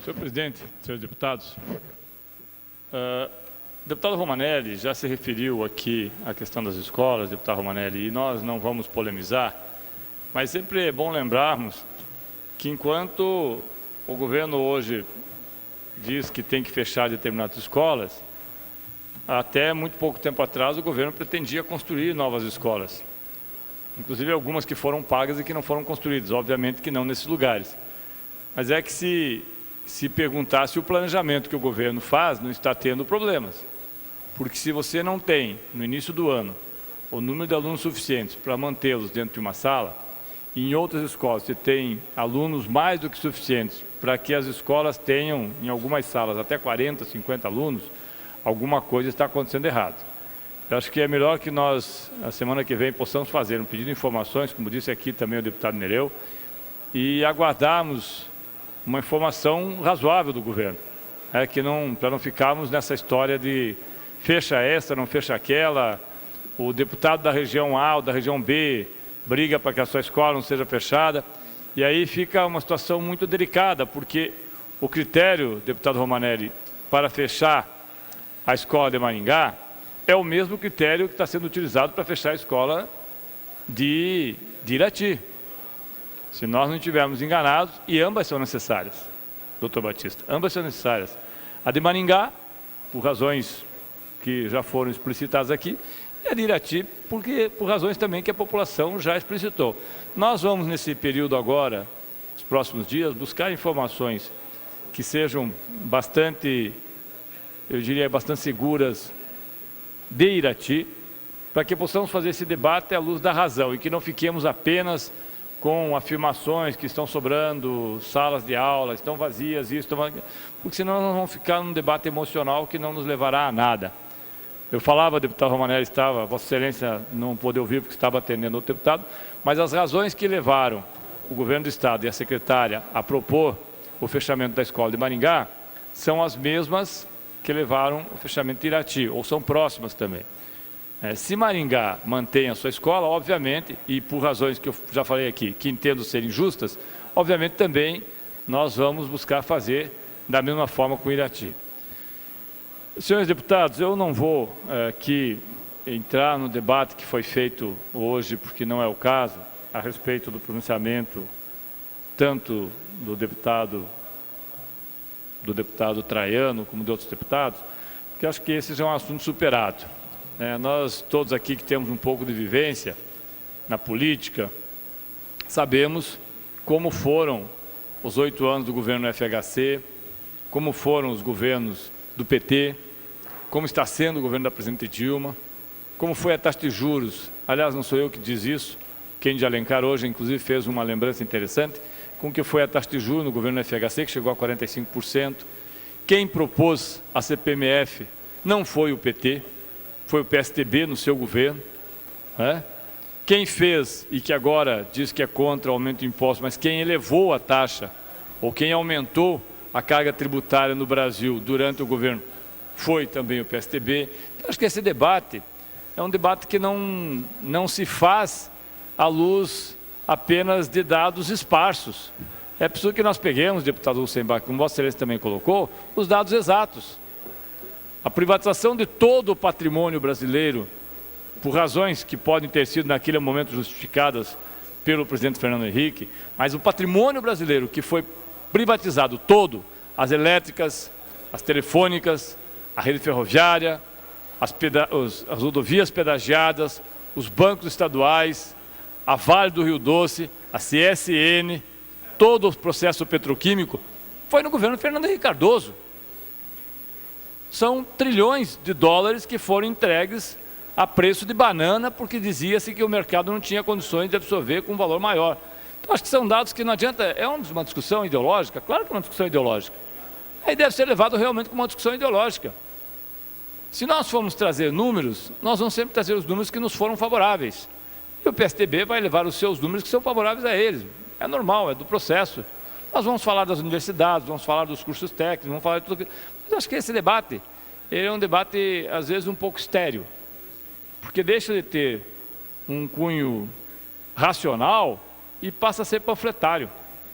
Senhor presidente, senhores deputados, o deputado Romanelli já se referiu aqui à questão das escolas, deputado Romanelli, e nós não vamos polemizar, mas sempre é bom lembrarmos que enquanto o governo hoje diz que tem que fechar determinadas escolas, até muito pouco tempo atrás o governo pretendia construir novas escolas, inclusive algumas que foram pagas e que não foram construídas, obviamente que não nesses lugares. Mas é que se perguntasse o planejamento que o governo faz, não está tendo problemas. Porque se você não tem, no início do ano, o número de alunos suficientes para mantê-los dentro de uma sala, e em outras escolas você tem alunos mais do que suficientes para que as escolas tenham, em algumas salas, até 40, 50 alunos, alguma coisa está acontecendo errado. Eu acho que é melhor que nós, a semana que vem, possamos fazer um pedido de informações, como disse aqui também o deputado Nereu, e aguardarmos uma informação razoável do governo, para não ficarmos nessa história de fecha essa, não fecha aquela, o deputado da região A ou da região B briga para que a sua escola não seja fechada, e aí fica uma situação muito delicada, porque o critério, deputado Romanelli, para fechar a escola de Maringá é o mesmo critério que está sendo utilizado para fechar a escola de Irati. Se nós não estivermos enganados, e ambas são necessárias, doutor Batista, ambas são necessárias. A de Maringá, por razões que já foram explicitadas aqui, e a de Irati, por razões também que a população já explicitou. Nós vamos, nesse período agora, nos próximos dias, buscar informações que sejam bastante, eu diria, bastante seguras de Irati, para que possamos fazer esse debate à luz da razão e que não fiquemos apenas com afirmações que estão sobrando, salas de aula, estão vazias, porque senão nós vamos ficar num debate emocional que não nos levará a nada. Eu falava, o deputado Romanelli estava, Vossa Excelência não pôde ouvir porque estava atendendo outro deputado, mas as razões que levaram o governo do Estado e a secretária a propor o fechamento da escola de Maringá são as mesmas que levaram o fechamento de Irati, ou são próximas também. Se Maringá mantém a sua escola, obviamente, e por razões que eu já falei aqui, que entendo serem justas, obviamente também nós vamos buscar fazer da mesma forma com Irati. Senhores deputados, eu não vou aqui entrar no debate que foi feito hoje, porque não é o caso, a respeito do pronunciamento tanto do deputado Traiano como de outros deputados, porque acho que esse já é um assunto superado. Nós todos aqui que temos um pouco de vivência na política, sabemos como foram os 8 anos do governo FHC, como foram os governos do PT, como está sendo o governo da presidente Dilma, como foi a taxa de juros. Aliás, não sou eu que diz isso, quem de Alencar hoje, inclusive, fez uma lembrança interessante, com que foi a taxa de juros no governo FHC, que chegou a 45%. Quem propôs a CPMF não foi o PT, foi o PSDB no seu governo. Quem fez, e que agora diz que é contra o aumento de impostos, mas quem elevou a taxa, ou quem aumentou a carga tributária no Brasil durante o governo, foi também o PSDB. Então, acho que esse debate é um debate que não se faz à luz apenas de dados esparsos. É preciso que nós peguemos, deputado Lucembar, como Vossa Excelência também colocou, os dados exatos. A privatização de todo o patrimônio brasileiro, por razões que podem ter sido naquele momento justificadas pelo presidente Fernando Henrique, mas o patrimônio brasileiro que foi privatizado todo, as elétricas, as telefônicas, a rede ferroviária, as rodovias pedagiadas, os bancos estaduais, a Vale do Rio Doce, a CSN, todo o processo petroquímico, foi no governo Fernando Henrique Cardoso. São trilhões de dólares que foram entregues a preço de banana, porque dizia-se que o mercado não tinha condições de absorver com um valor maior. Então, acho que são dados que não adianta, é uma discussão ideológica, claro que é uma discussão ideológica. Aí deve ser levado realmente como uma discussão ideológica. Se nós formos trazer números, nós vamos sempre trazer os números que nos foram favoráveis. E o PSDB vai levar os seus números que são favoráveis a eles. É normal, é do processo. Nós vamos falar das universidades, vamos falar dos cursos técnicos, vamos falar de tudo. Mas eu acho que esse debate é um debate, às vezes, um pouco estéril. Porque deixa de ter um cunho racional e passa a ser panfletário.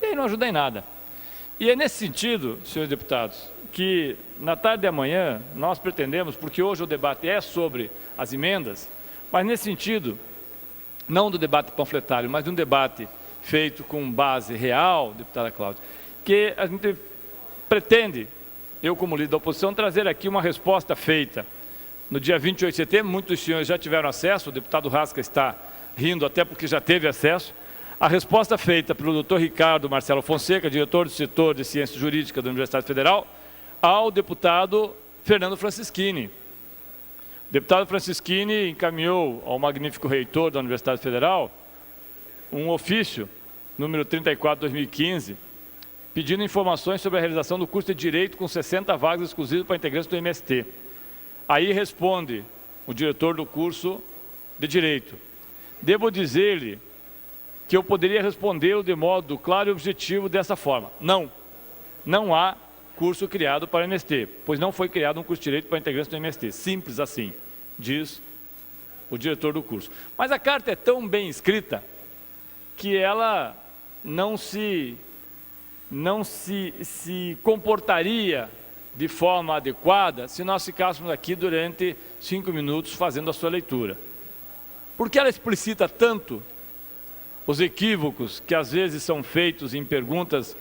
E aí não ajuda em nada. E é nesse sentido, senhores deputados, que na tarde de amanhã nós pretendemos, porque hoje o debate é sobre as emendas, mas nesse sentido, não do debate panfletário, mas de um debate feito com base real, deputada Cláudia, que a gente pretende, eu como líder da oposição, trazer aqui uma resposta feita no dia 28 de setembro. Muitos dos senhores já tiveram acesso, o deputado Rasca está rindo até porque já teve acesso, a resposta feita pelo Dr. Ricardo Marcelo Fonseca, diretor do setor de Ciências Jurídicas da Universidade Federal, ao deputado Fernando Francischini. O deputado Francischini encaminhou ao magnífico reitor da Universidade Federal um ofício, número 34/2015, pedindo informações sobre a realização do curso de Direito com 60 vagas exclusivas para integrantes do MST. Aí responde o diretor do curso de Direito: devo dizer-lhe que eu poderia respondê-lo de modo claro e objetivo dessa forma. Não há curso criado para o MST, pois não foi criado um curso de Direito para integrantes do MST. Simples assim, diz o diretor do curso. Mas a carta é tão bem escrita que ela não se comportaria de forma adequada se nós ficássemos aqui durante 5 minutos fazendo a sua leitura. Porque ela explicita tanto os equívocos que às vezes são feitos em perguntas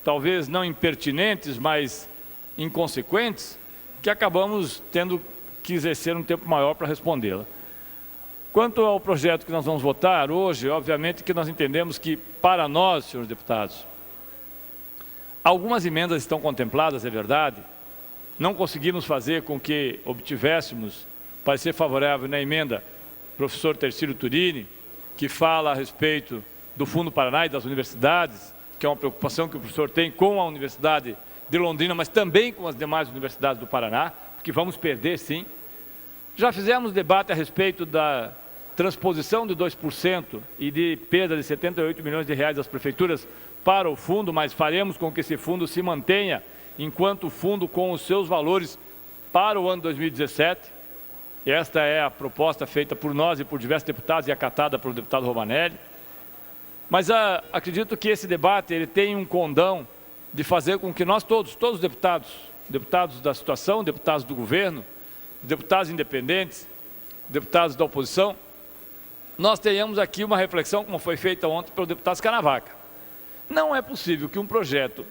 talvez não impertinentes, mas inconsequentes, que acabamos tendo que exercer um tempo maior para respondê-la. Quanto ao projeto que nós vamos votar hoje, obviamente que nós entendemos que, para nós, senhores deputados, algumas emendas estão contempladas, é verdade. Não conseguimos fazer com que obtivéssemos parecer favorável na emenda professor Tercílio Turini, que fala a respeito do Fundo Paraná e das universidades, que é uma preocupação que o professor tem com a Universidade de Londrina, mas também com as demais universidades do Paraná, porque vamos perder, sim. Já fizemos debate a respeito da transposição de 2% e de perda de 78 milhões de reais das prefeituras para o fundo, mas faremos com que esse fundo se mantenha enquanto fundo com os seus valores para o ano 2017. Esta é a proposta feita por nós e por diversos deputados e acatada pelo deputado Romanelli. Mas acredito que esse debate ele tem um condão de fazer com que nós todos os deputados da situação, deputados do governo, deputados independentes, deputados da oposição, nós tenhamos aqui uma reflexão, como foi feita ontem pelo deputado Scanavaca. Não é possível que um projeto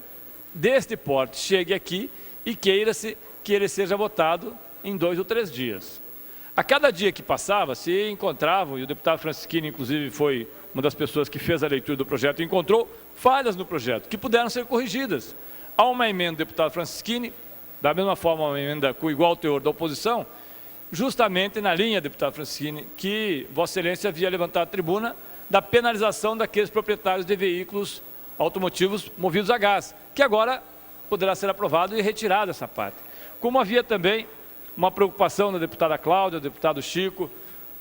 deste porte chegue aqui e queira-se que ele seja votado em 2 ou 3 dias. A cada dia que passava, se encontravam, e o deputado Francischini, inclusive, foi uma das pessoas que fez a leitura do projeto, encontrou falhas no projeto, que puderam ser corrigidas. Há uma emenda do deputado Francischini, da mesma forma uma emenda com igual teor da oposição, justamente na linha, deputado Francischini, que Vossa Excelência havia levantado a tribuna da penalização daqueles proprietários de veículos automotivos movidos a gás, que agora poderá ser aprovado e retirado essa parte. Como havia também uma preocupação da deputada Cláudia, do deputado Chico,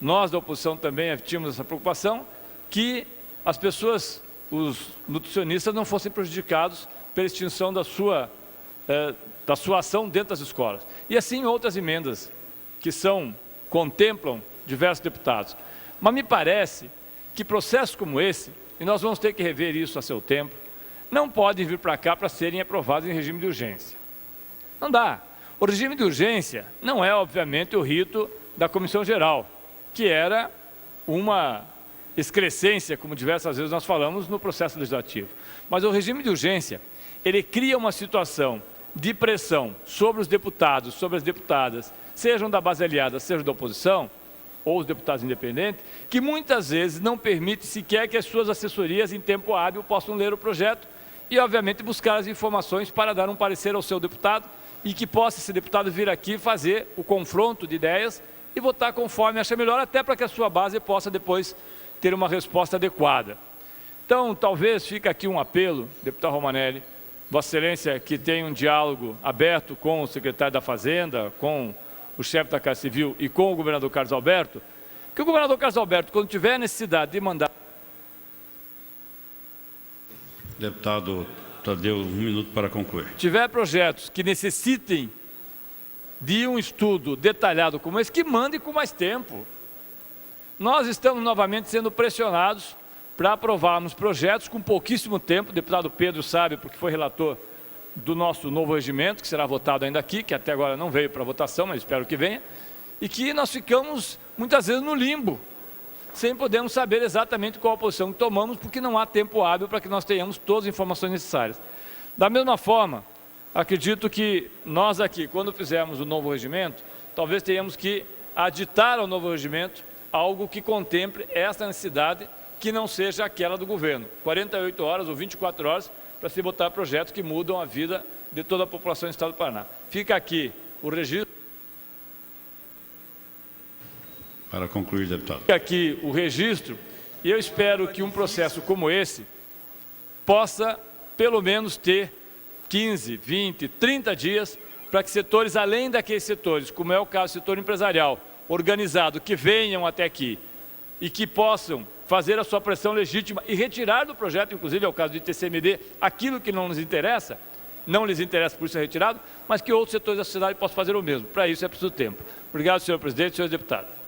nós da oposição também tínhamos essa preocupação, que as pessoas, os nutricionistas, não fossem prejudicados pela extinção da sua ação dentro das escolas. E assim outras emendas que contemplam diversos deputados. Mas me parece que processos como esse, e nós vamos ter que rever isso a seu tempo, não podem vir para cá para serem aprovados em regime de urgência. Não dá. O regime de urgência não é, obviamente, o rito da Comissão Geral, que era uma excrescência, como diversas vezes nós falamos, no processo legislativo. Mas o regime de urgência, ele cria uma situação de pressão sobre os deputados, sobre as deputadas, sejam da base aliada, sejam da oposição, ou os deputados independentes, que muitas vezes não permite sequer que as suas assessorias em tempo hábil possam ler o projeto e, obviamente, buscar as informações para dar um parecer ao seu deputado e que possa esse deputado vir aqui fazer o confronto de ideias e votar conforme acha melhor, até para que a sua base possa depois ter uma resposta adequada. Então, talvez fique aqui um apelo, deputado Romanelli, Vossa Excelência, que tem um diálogo aberto com o secretário da Fazenda, com o chefe da Casa Civil e com o governador Carlos Alberto, que o governador Carlos Alberto, quando tiver necessidade de mandar... Deputado Tadeu, 1 minuto para concluir. Tiver projetos que necessitem de um estudo detalhado como esse, que mande com mais tempo. Nós estamos novamente sendo pressionados para aprovarmos projetos com pouquíssimo tempo. O deputado Pedro sabe, porque foi relator do nosso novo regimento, que será votado ainda aqui, que até agora não veio para votação, mas espero que venha, e que nós ficamos muitas vezes no limbo, sem podermos saber exatamente qual a posição que tomamos, porque não há tempo hábil para que nós tenhamos todas as informações necessárias. Da mesma forma, acredito que nós aqui, quando fizermos o novo regimento, talvez tenhamos que aditar ao novo regimento algo que contemple essa necessidade, que não seja aquela do governo. 48 horas ou 24 horas para se votar projetos que mudam a vida de toda a população do Estado do Paraná. Fica aqui o registro. Para concluir, deputado. Fica aqui o registro, e eu espero que um processo como esse possa, pelo menos, ter 15, 20, 30 dias para que setores, além daqueles setores, como é o caso do setor empresarial, organizado, que venham até aqui e que possam fazer a sua pressão legítima e retirar do projeto, inclusive é o caso do ITCMD, aquilo que não nos interessa, não lhes interessa por isso é retirado, mas que outros setores da sociedade possam fazer o mesmo. Para isso é preciso tempo. Obrigado, senhor presidente e senhores deputados.